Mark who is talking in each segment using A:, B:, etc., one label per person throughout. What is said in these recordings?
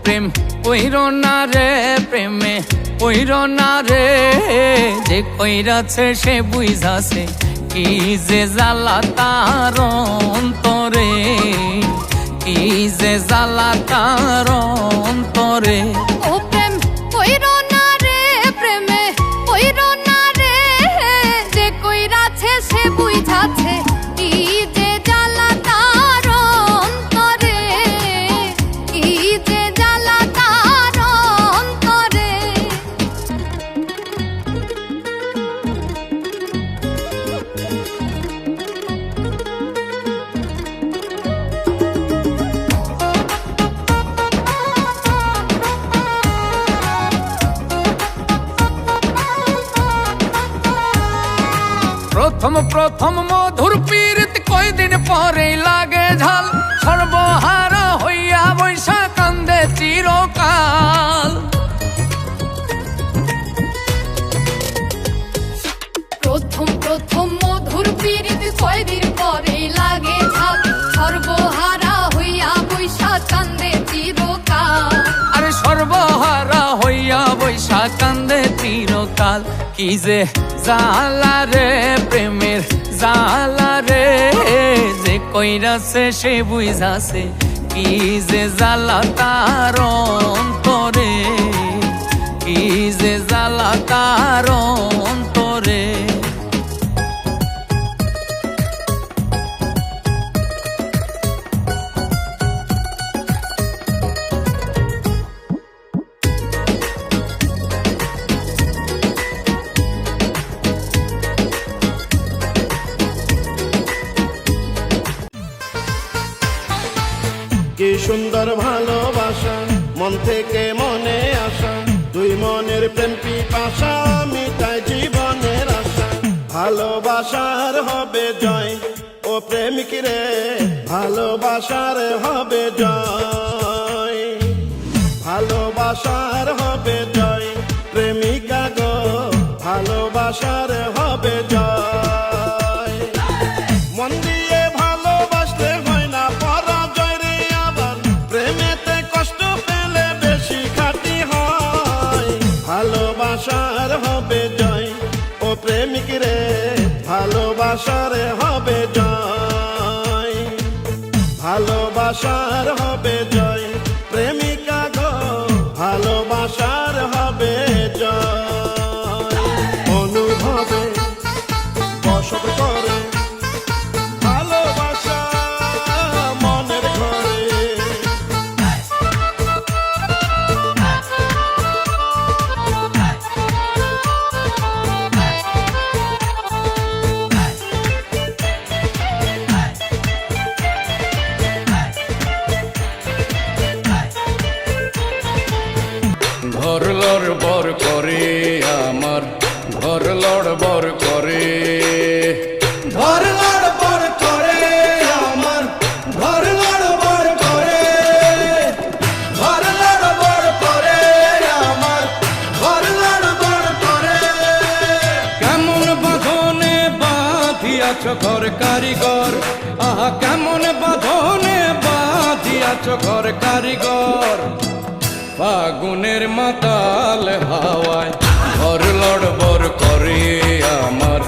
A: প্রেম কইরো না রে, প্রেমে কইরো না রে, যে কইরাছে সে বুঝাছে কি যে জ্বালা তার অন্তরে, কি যে জ্বালা তার অন্তরে।
B: ও প্রেম কইরো না রে, প্রেমে কইরো না রে, যে কইরাছে সে বুঝাছে কি যে জ্বালা তার অন্তরে, কি যে জ্বালা তার অন্তরে।
A: প্রথম প্রথম মধুর পীড়িত কয়দিন পরেই লাগে ঝাল, সর্বহারা হইয়া বৈশা কান্দে চিরকাল।
B: প্রথম প্রথম মধুর পীড়িত কয়দিন পরেই লাগে ঝাল, সর্বহারা হইয়া বৈশা কান্দে চিরকাল।
A: আরে সর্বহারা হইয়া বৈশা কান্দে চিরকাল। কি যে জ্বালা রে, প্রেমের জ্বালা রে, যে কইরাছে সে বুঝাছে কি যে জ্বালা তার অন্তরে, কি যে জ্বালা তার অন্তরে।
C: কি সুন্দর ভালোবাসা, মন থেকে মনে আসা, দুই মনের প্রেম পিপাসা, মিটায় জীবনের আশা। ভালোবাসার হবে জয় ও প্রেমিক রে, ভালোবাসার হবে জয়, ভালোবাসার হবে জয়, প্রেমিকা গো ভালোবাসার হবে জয়। মন দিয়ে ভালোবাসলে হয় না পরাজয় রে, আবার প্রেমেতে কষ্ট পেলে বেশি খাটি হয়। ভালোবাসার হবে জয় ও প্রেমিক রে, ভালোবাসার হবে জয়, ভালোবাসার হবে জয়, প্রেমিকা গো ভালোবাসার হবে জয়। অনুভবে বসত করে ভালোবাসা মনের ঘরে,
A: ঘর লড়বড় করে আমার, ঘর লড়বড় করে,
C: ঘর লড়বড় করে আমার, ঘর লড়বড় করে, ঘর লড়বড় করে আমার, ঘর লড়বড় করে।
A: কেমন বাঁধনে বাঁধিয়াছ ঘর কারিগর, আহা কেমন বাঁধনে বাঁধিয়াছ ঘর কারিগর। ফাগুনের মাতাল হাওয়ায় ঘর লড়বড় করে আমার,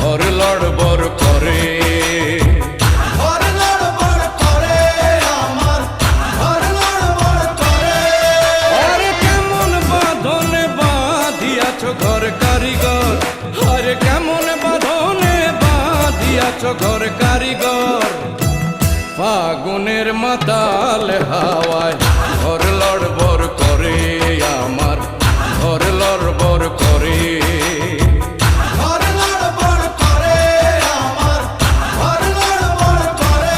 A: ঘর লড়বড় করে,
C: ঘর লড়বড় করে আমার, ঘর লড়বড় করে।
A: আরে কেমন বাঁধনে বাঁধিয়াছ ঘর কারিগর, আরে কেমন বাঁধনে বাঁধিয়াছ ঘর কারিগর। ফাগুনের মাতাল হাওয়ায় ঘর লড়বড় করে আমার, ঘর লড়বড় করে,
C: ঘর লড়বড় করে আমার, ঘর লড়বড় করে।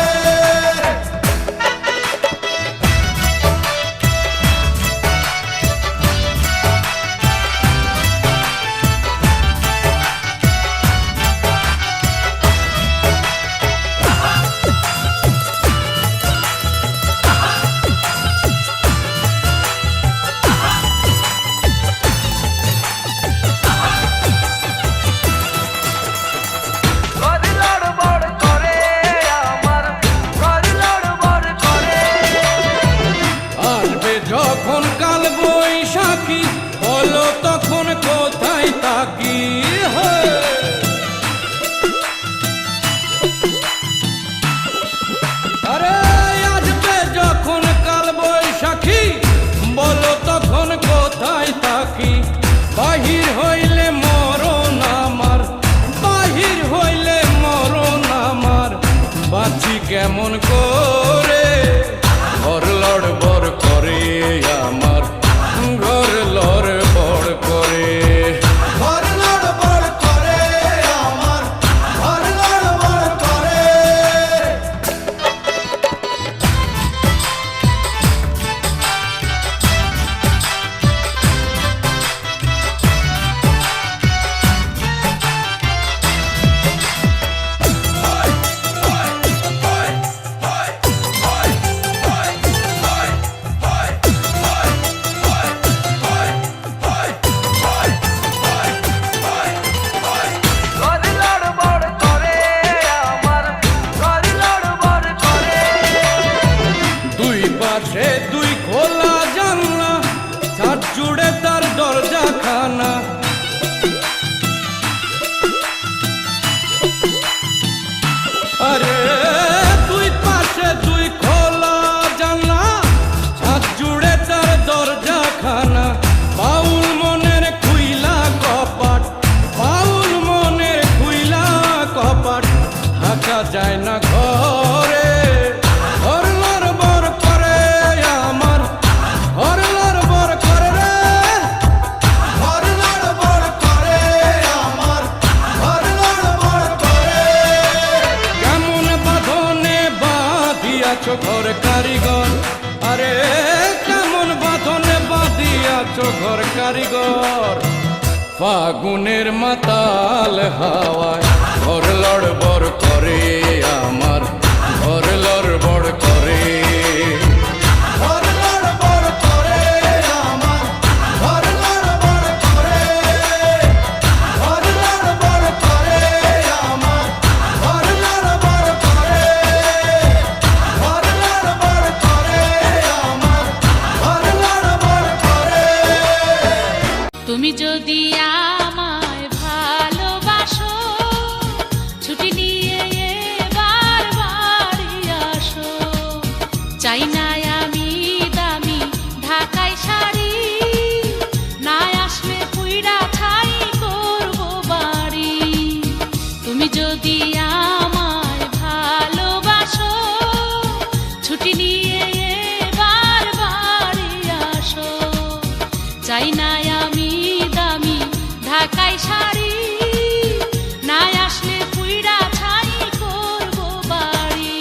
A: ওরে দুই খোলা জানলা ছাদ জুড়ে তার দরজা খানা আরে দুই পাশে দুই খোলা জানলা ছাদ জুড়ে তার দরজা খানা বাউল মনের খুইলা কপাট বাউল মনের খুইলা কপাট থাকা যায় না ঘরে ঘর লড়বড় করে আমার ঘর লড়বড় করে রে
C: ঘর লড়বড় করে আমার ঘর লড়বড় করে
A: কেমন বাঁধনে বাঁধিয়াছো ঘর কারিগর আরে কেমন বাঁধনে বাঁধিয়াছো ঘর কারিগর ফাগুনের মাতাল হাওয়ায় ঘর লড়বড় করে আমার ঘর লড়বড় করে
C: ঘর লড়বড় করে আমার ঘর লড়বড় করে ঘর লড়বড় করে আমার ঘর লড়বড় করে ঘর লড়বড় করে আমার ঘর লড়বড় করে
D: তুমি যদি আমায় ভালোবাসো ছুটি নিয়ে এবার বাড়ি আসো চাই না আমি দামি ঢাকাই শাড়ি না আসলে পুইরা ছাই করবো বাড়ি তুমি যদি আমায় ভালোবাসো ছুটি নিয়ে এবার বাড়ি আসো চাই না আমি দামি ঢাকাই শাড়ি না আসলে পুইরা ছাই করবো বাড়ি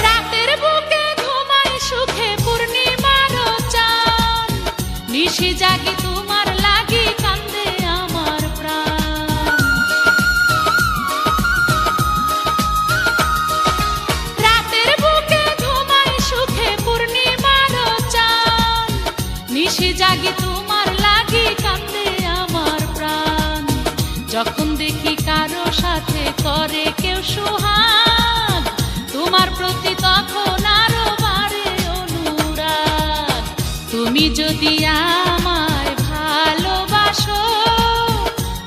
D: রাতের বুকে ঘুমাই সুখে পূর্ণিমারও চাঁদ নিশি জাগি তোমার লাগি কান্দে আমার প্রাণ রাতের বুকে ঘুমাই সুখে পূর্ণিমারও চাঁদ নিশি জাগি তোমার লাগি কান্দে আমার প্রাণ যখন দেখি কারো সাথে করে কেউ সুহাগ তোমার প্রতি তখন আরো বাড়ে অনুরাগ তুমি যদি আমায় ভালোবাসো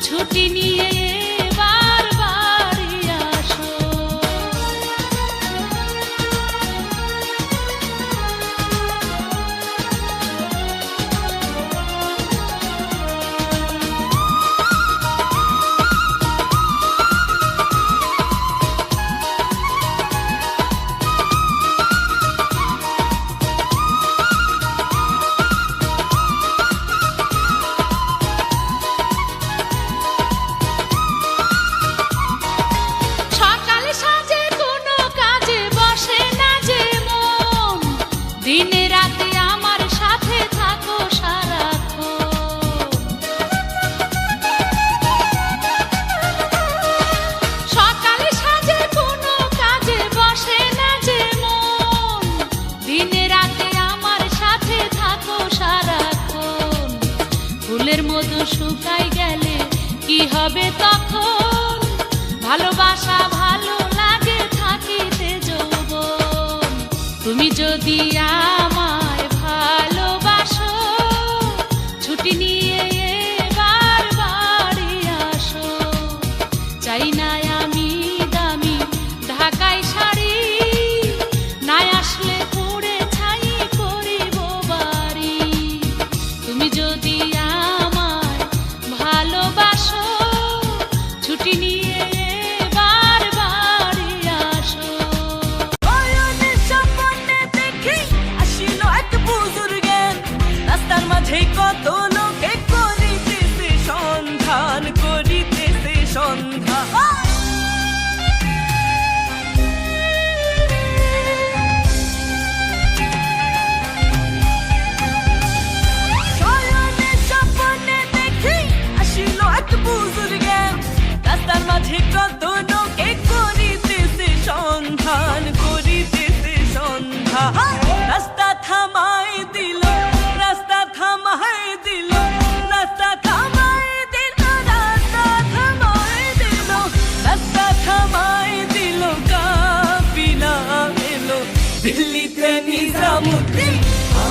D: ছুটি নিয়ে এবার বাড়ি আসো সকাল সাজে কোনো কাজে বসে না যে মন দিনে রাতে আমার সাথে থাকো সারাক্ষণ সকাল সাজে কোনো কাজে বসে না যে মন দিনে রাতে আমার সাথে থাকো সারাক্ষণ ফুলের মধু শুকাই গেলে কি হবে তখন ভালোবাসা ভালো লাগে থাকিতে যৌবন তুমি যদি আমায় ভালোবাসো ছুটি নিয়ে এবার বাড়ি আসো চাই না আমি দামি ঢাকাই শাড়ি না আসলে পুড়ে ছাই করিব বাড়ি তুমি যদি আমায় ভালোবাসো ছুটি নিয়ে এবার বাড়ি আসো
E: নয়নের সামনে দেখি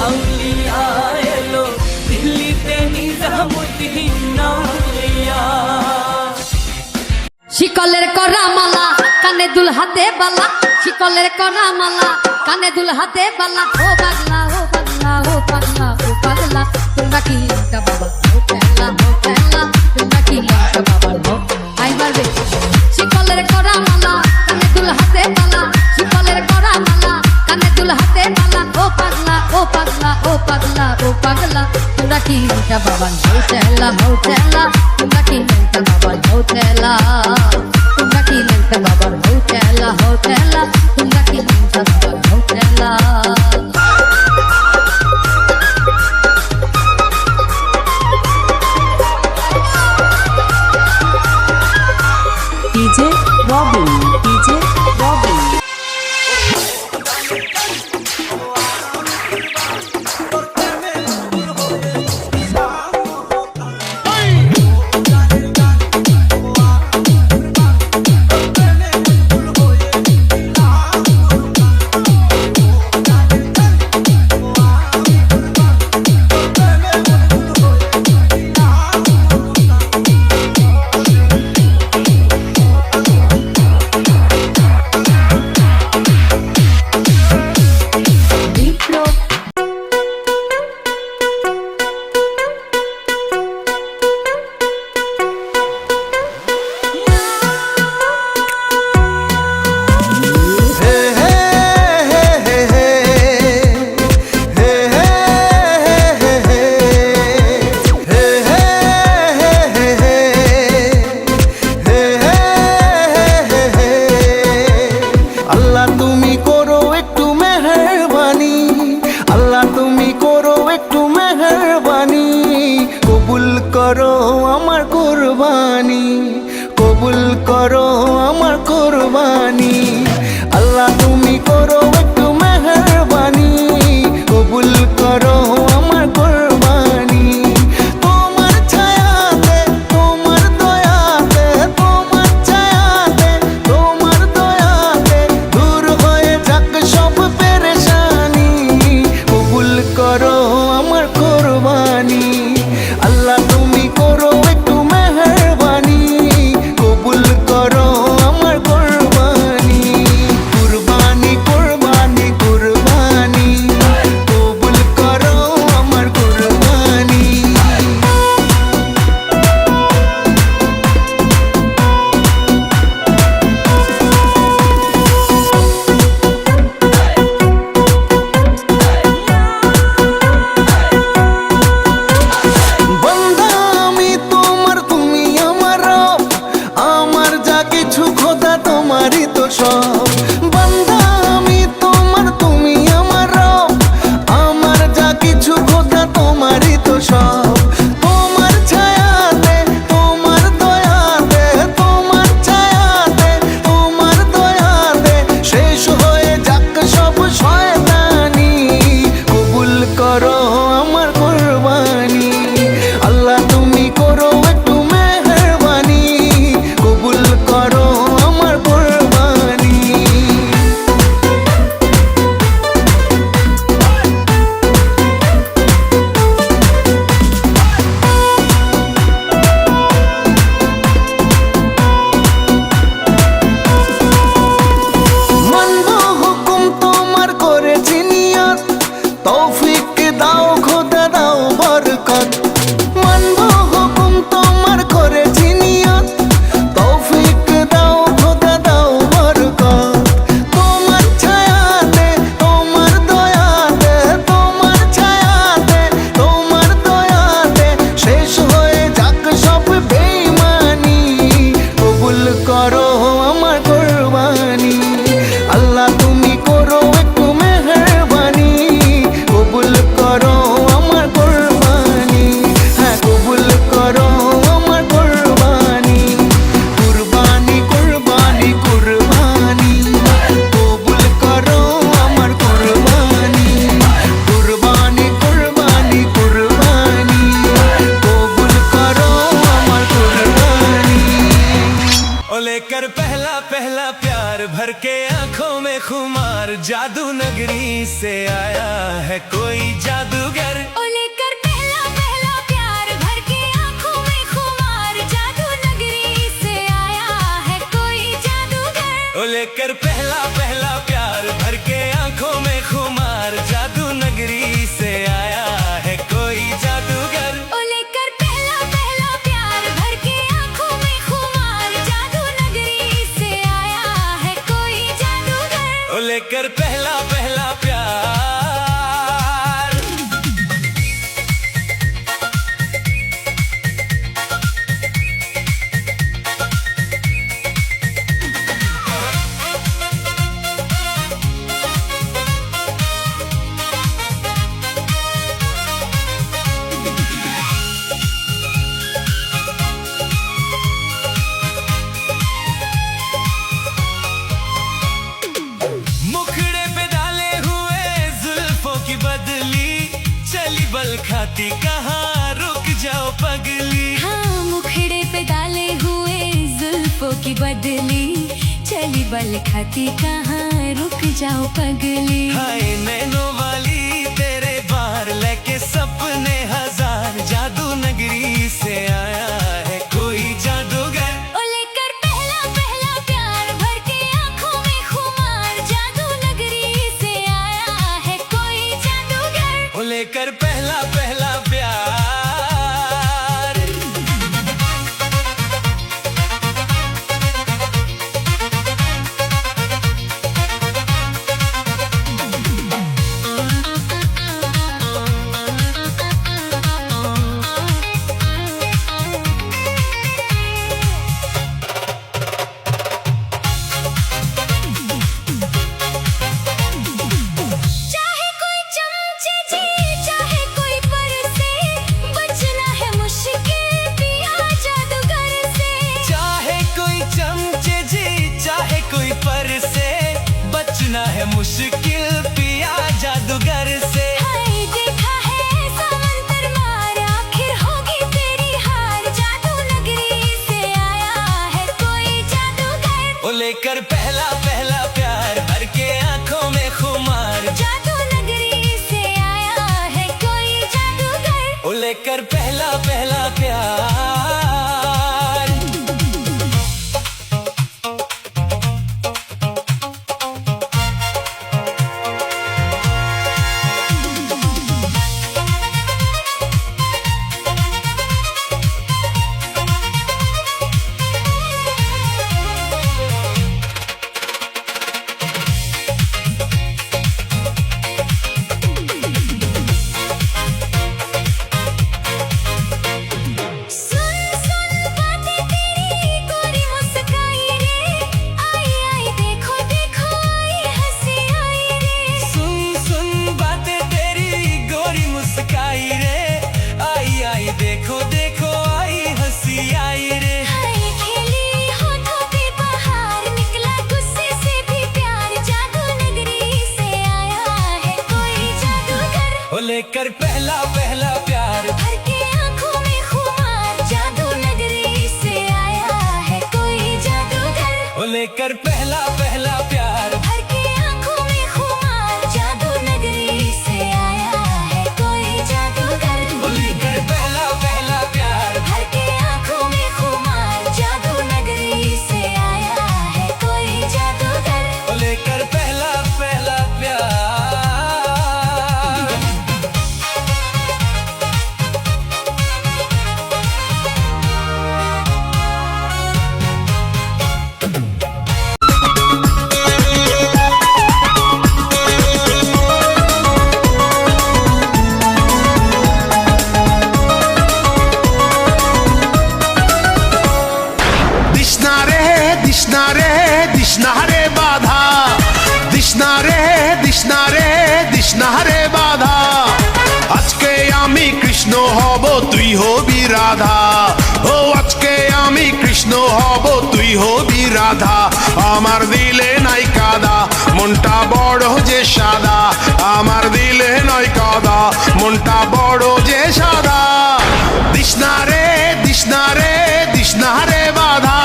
E: আউলিয়া এলো দিল্লিতে নিজামুদ্দিন আউলিয়া
B: শিকলের করা মালা কানে দুল হাতে বালা শিকলের করা মালা কানে দুল হাতে বালা ও পাগলা ও পাগলা ও পাগলা ও পাগলা তোমরা কি লেখা বাবা ও পেলা তোমরা কি লেখা বাবা ও আই বারবে শিকলের করা মালা কানে দুল হাতে বালা শিকলের করা মালা কানে দুল হাতে বালা ও পাগলা ও পাগলা ও পাগলা ও পাগলা তোমরা কি লেখা বাবা ও চেলা তোমরা কি লেখা বাবা ও চেলা তোমরা কি লেখা বাবা ও চেলা তোমরা কি লেখা বাবা ও চেলা
F: DJ Robin, DJ Robin.
C: में खुमार जादू नगरी से आया है कोई जादूगर
D: ओ लेकर पहला पहला प्यार भर के आंखों में खुमार जादू नगरी से आया है कोई जादूगर
C: ओ लेकर पहला पहला प्यार भर के आंखों में खुमार जादू नगरी से आया है कोई जादूगर
D: ओ लेकर पहला पहला प्यार भर के आंखों में खुमार जादू नगरी से आया है कोई जादूगर
C: ओ लेकर पहला पहला प्यार मुखड़े पे डाले हुए जुल्फों की बदली चली बल खाती कहाँ रुक जाओ पगली
D: हाँ मुखड़े पे डाले हुए जुल्फों की बदली चली बल खाती कहाँ रुक जाओ पगली
C: हाय नैनों वाली तेरे बाहर लेके सपने हजार जादू नगरी से आया है कोई जादूगर
D: ओ लेकर पहला पहला प्यार भर के आंखों में खुमार जादू नगरी से आया है कोई जादूगर
C: ओ लेकर पहला पहला प्यार
D: चाहे कोई चमचे जी चाहे कोई परसे बचना है मुश्किल पिया जादूगर से
C: चाहे कोई चमचे जी चाहे कोई पर से बचना है मुश्किल पिया जादूगर से
D: हाय देखा है समंदर मार आखिर होगी तेरी हार जादू नगरी से आया है कोई जादूगर
C: ओ लेकर पहला पहला प्यार भर के आंखों में खुमार
D: जादू नगरी से आया है कोई जादूगर
C: ओ लेकर पहला पहला प्यार
D: सुन सुन बातें तेरी गोरी मुस्काई रे आई आई देखो देखो आई हंसी आई रे
C: सुन सुन बातें तेरी गोरी मुस्काई रे आई आई देखो देखो आई हंसी आई रे
D: हाय खेली होठों पे बहार निकला गुस्से से भी प्यार जादू नगरी से आया है कोई जादूगर
C: ओ लेकर पहला पहला प्यार
D: भर के आंखों में खुमार जादू नगरी से आया है कोई जादूगर
C: ओ लेकर पहला पहला प्यार
D: भर के आंखों में खुमार जादू नगरी से आया है कोई जादूगर
C: ओ लेकर पहला पहला प्यार
D: भर के आंखों में खुमार जादू नगरी से आया है कोई जादूगर
C: ओ लेकर पहला पहला प्यार দিশনারে বাধা দিশনারে বাধা আজকে আমি কৃষ্ণ হব তুই হবি রাধা ও আজকে আমি কৃষ্ণ হব তুই হবি রাধা আমার দিলে নাই কাদা মনটা বড় যে সাদা আমার দিলে নাই কাদা মনটা বড় যে সাদা দিশনারে দিশনারে দিশনারে বাধা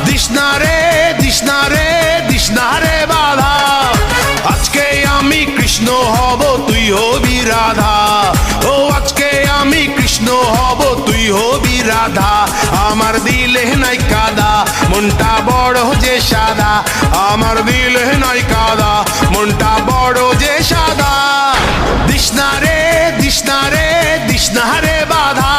C: দিশনারে দিশনারে দিশনারে বাধা রাধা। ও আজকে আমি কৃষ্ণ হব তুই হবি রাধা। আমার দিলে নাই কাদা মনটা বড় যে সাদা। আমার দিলে নাই কাদা মনটা বড় যে সাদা। দিশনা রে দিশনা রে দিশনা রে বাধা।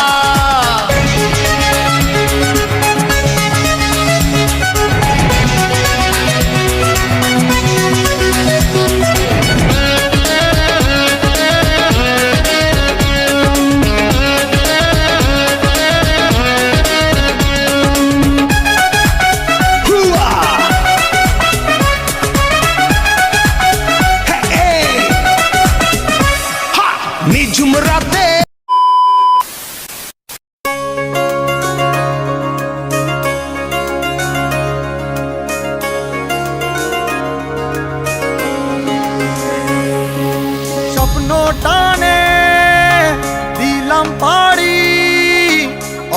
C: নিঝুম রাতে
G: স্বপ্ন টানে দিলাম পাড়ি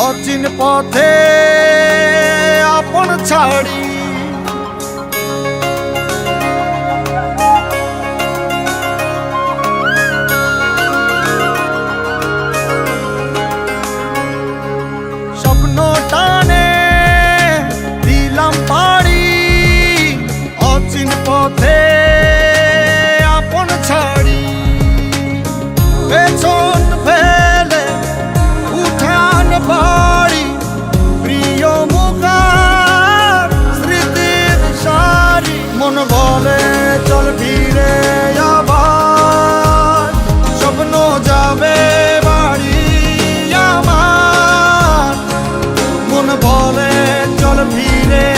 G: অচিন পথে আপন ছাড়ি। স্বপ্ন টানে দিলাম পাড়ি অচিন পথে আপন ছাড়ি। পেছন ফেলে উঠান বাড়ি প্রিয় মুখার স্মৃতির সারি। মন বলে চল ফিরে আবার স্বপ্ন যাবে বাড়ি আমার। মন বলে চল ফিরে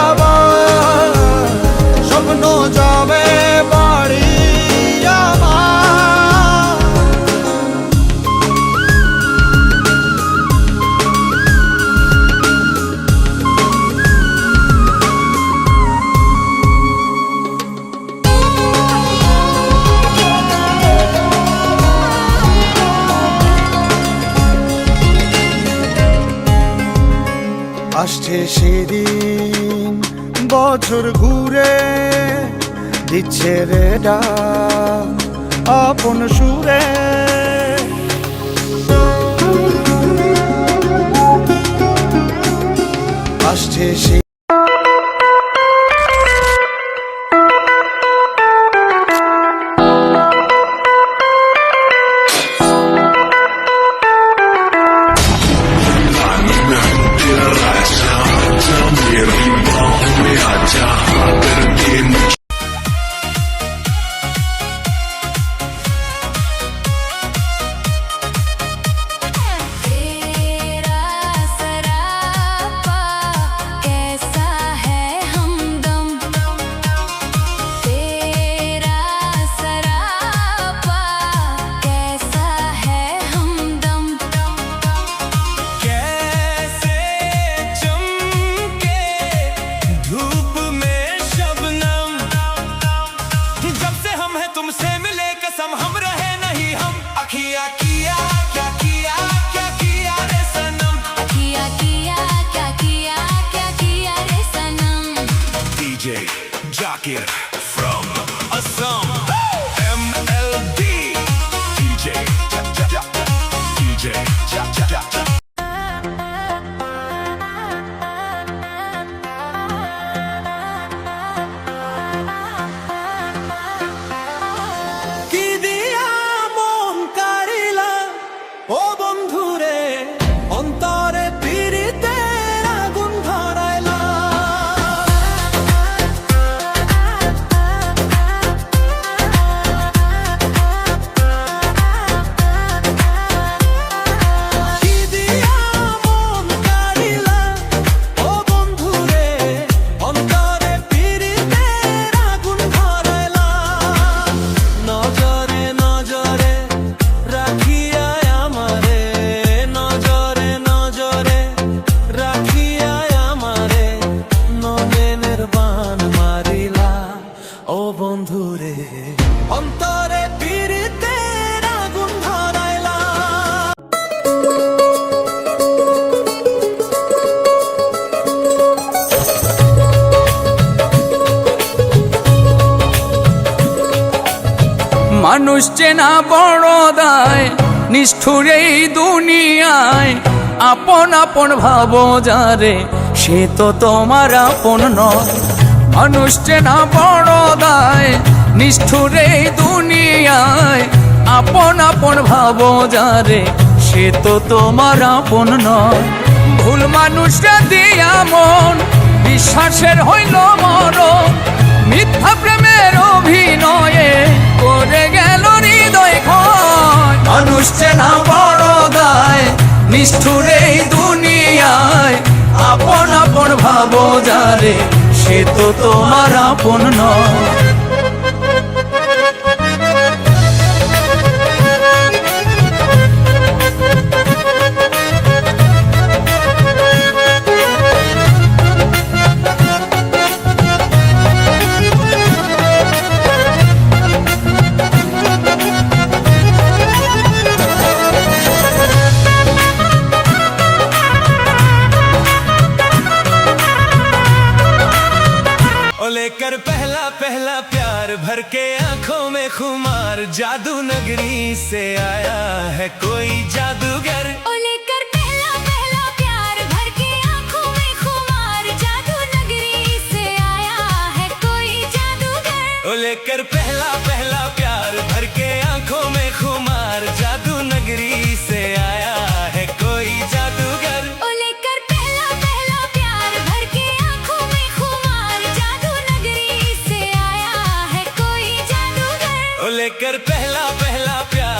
G: আবার স্বপ্ন যাবে বাড়ি আমার। আসছে সেদিন বছর ঘুরে দিচ্ছে রে ডাক আপন সুরে। আসছে সে
C: Jockey from Assam, MLD, DJ, DJ,
G: কি দিয়া মন কারিলা ও বন্ধুরে অন্তরে পিরিতে আগুন ধরাইলা। কি দিয়া মন কারিলা ও বন্ধুরে অন্তরে পিরিতে আগুন ধরাইলা। নজরে নজরে রাখিয়া আমারে, নজরে নজরে রাখিয়া আমারে নয়নের বান মারিলা। ও বন্ধুরে অন্তরে পিরিতে আগুন ধরাইলা।
H: মানুষ চেনা বড় দায়, নিষ্ঠুর এই দুনিয়ায়। আপন আপন ভাবো যারে, সে তো তোমার আপন নয়। মানুষ চেনা বড় দায়, নিষ্ঠুর এই দুনিয়ায়। আপন আপন ভাবো যারে, সে তো তোমার আপন নয়। ভুল মানুষরা দিয়া মন, বিশ্বাসের হইল মরণ। মিথ্যা প্রেমের অভিনয়ে করে গেল হৃদয় ক্ষয়। মানুষ চেনা বড় দায়, নিষ্ঠুর এই দুনিয়ায়। আপন আপন ভাবো যারে, সে তো তোমার আপন নয়।
G: लेकर पहला पहला प्यार भर के आंखों में खुमार, जादू नगरी से आया है कोई जादूगर।
D: लेकर पहला पहला प्यार भर के आंखों में खुमार, जादू नगरी से आया है कोई जादूगर।
G: लेकर पहला पहला प्यार भर के आंखों में खुमार, जादू नगरी से आया है कोई जादूगर।
D: लेकर पहला पहला प्यार भर के आंखों में खुमार, जादू नगरी से आया है कोई जादूगर।
G: लेकर पहला पहला प्यार।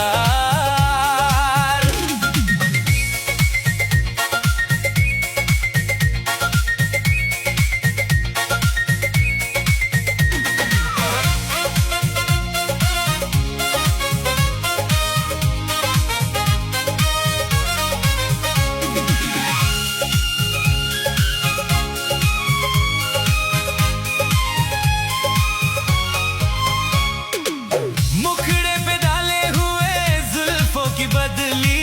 G: मुखड़े पे डाले हुए जुल्फों की बदली,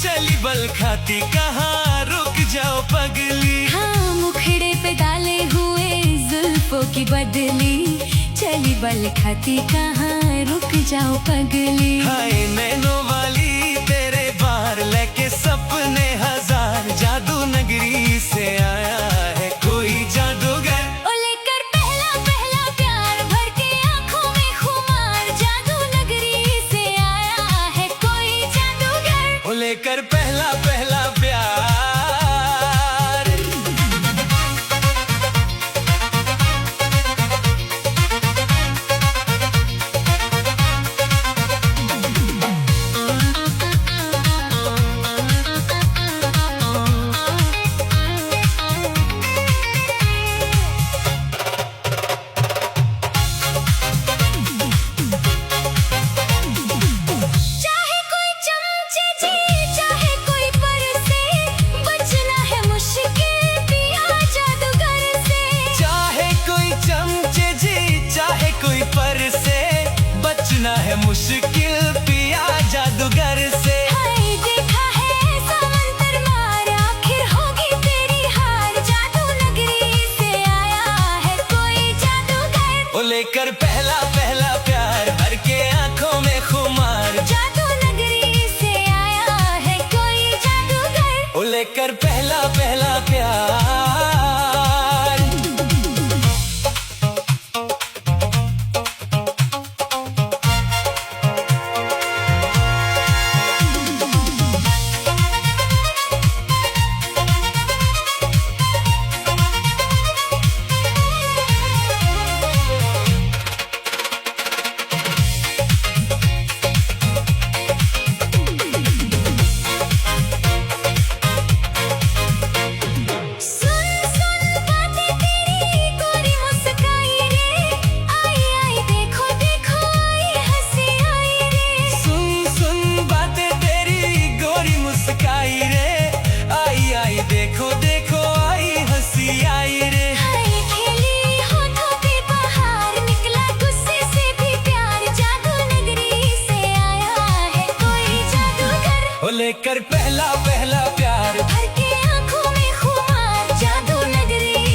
G: चली बल खाती कहाँ रुक जाओ पगली।
D: हाँ, मुखड़े पे डाले हुए जुल्फों की बदली, चली बल खाती कहाँ रुक जाओ पगली।
G: हाय नैनो वाली तेरे बाहर लेके सपने हजार, जादू नगरी से आया है कोई जादूगर।
D: लेकर पहला पहला प्यार भर के आंखों में खुमार, जादू नगरी से आया है कोई जादूगर।
G: लेकर पहला पहला प्यार।
D: चाहे कोई चमचे जी, चाहे कोई परसे, बचना है मुश्किल पिया जादूगर से।
G: चाहे कोई चमचे जी, चाहे कोई पर से, बचना है मुश्किल पिया जादूगर से।
D: हाय देखा है समंदर मार, आखिर होगी तेरी हार, जादू नगरी से आया है कोई जादूगर।
G: लेकर पहला पहला प्यार भर के आंखों में खुमार,
D: जादू नगरी से आया है कोई जादूगर।
G: लेकर पहला पहला प्यार। लेकर पहला पहला प्यार
D: भर के आंखों में खुमार जादू नगरी।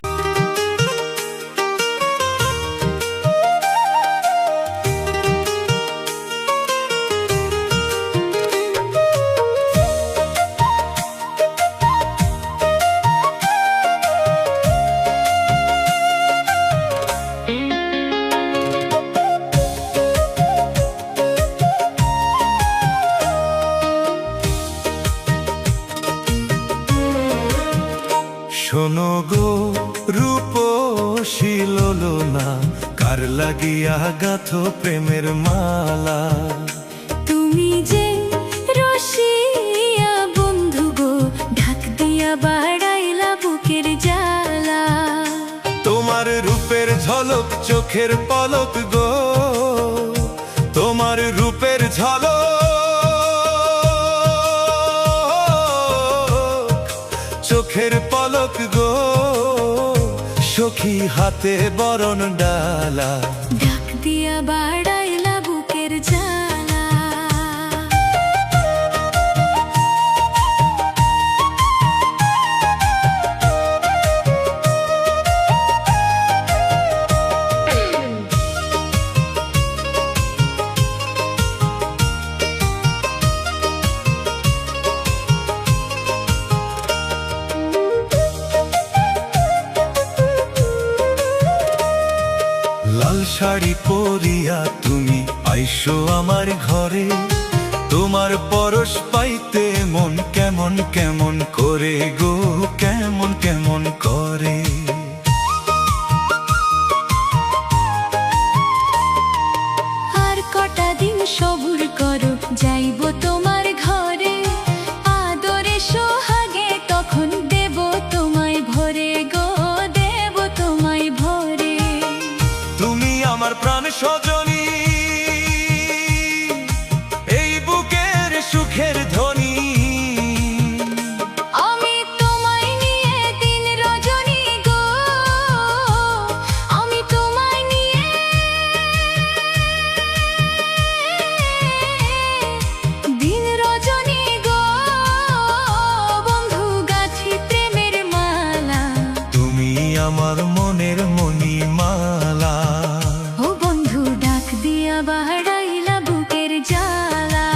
G: লাগিয়া গাথো প্রেমের মালা।
D: তুমি যে রসিয়া বন্ধু গো, ঢাক দিয়া বাড়াইলা বুকের জ্বালা।
G: তোমার রূপের ঝলক চোখের পলক গো, তোমার রূপের ঝলক চোখের পলক গো, সখী হাতে বরণ ডালা।
D: ঢাক দিয়া বাড়াইলা বুকের জ্বালা।
G: লাল শাড়ি পরিয়া তুমি আইসো আমার ঘরে, তোমার পরশ পাইতে মন কেমন কেমন করে গো, কেমন কেমন করে।
D: আর কটা দিন সবুর করো, যাইব তোমার ঘরে। আদরে সোহাগে তখন দেব তোমায় ভরে গো, দেব তোমায় ভরে।
G: তুমি আমার প্রাণ সজনী, এই বুকের সুখের ধ্বনি।
D: আমি তোমায় নিয়ে দিন রজনী গো, আমি তোমায় নিয়ে দিন রজনী গো, বন্ধু গাছি প্রেমের মালা।
G: তুমি আমার মনের মণিমালা।
D: ও বন্ধু ডাক দিয়া বাড়াইলা বুকের জ্বালা।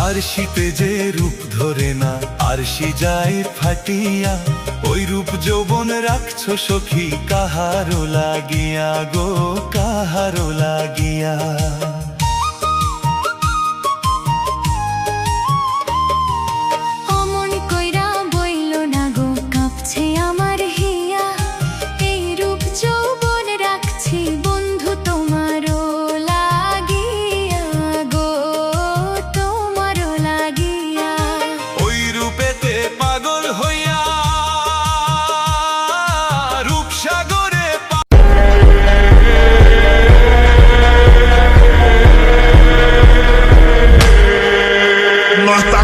G: আরশিতে যে রূপ ধরে না, আরশি যায় ফাটিয়া। ওই রূপ যৌবন রাখছো সখী কাহারো লাগিয়া গো, কাহারো লাগিয়া।
D: অমন কইরা বইল না গো, কাঁপছে আমার হিয়া। এই রূপ যৌবন রাখছি বন্ধু তোমারও লাগিয়া গো, তোমারও লাগিয়া।
G: ওই রূপেতে পাগল হইয়া রূপসাগরে
C: Nós tá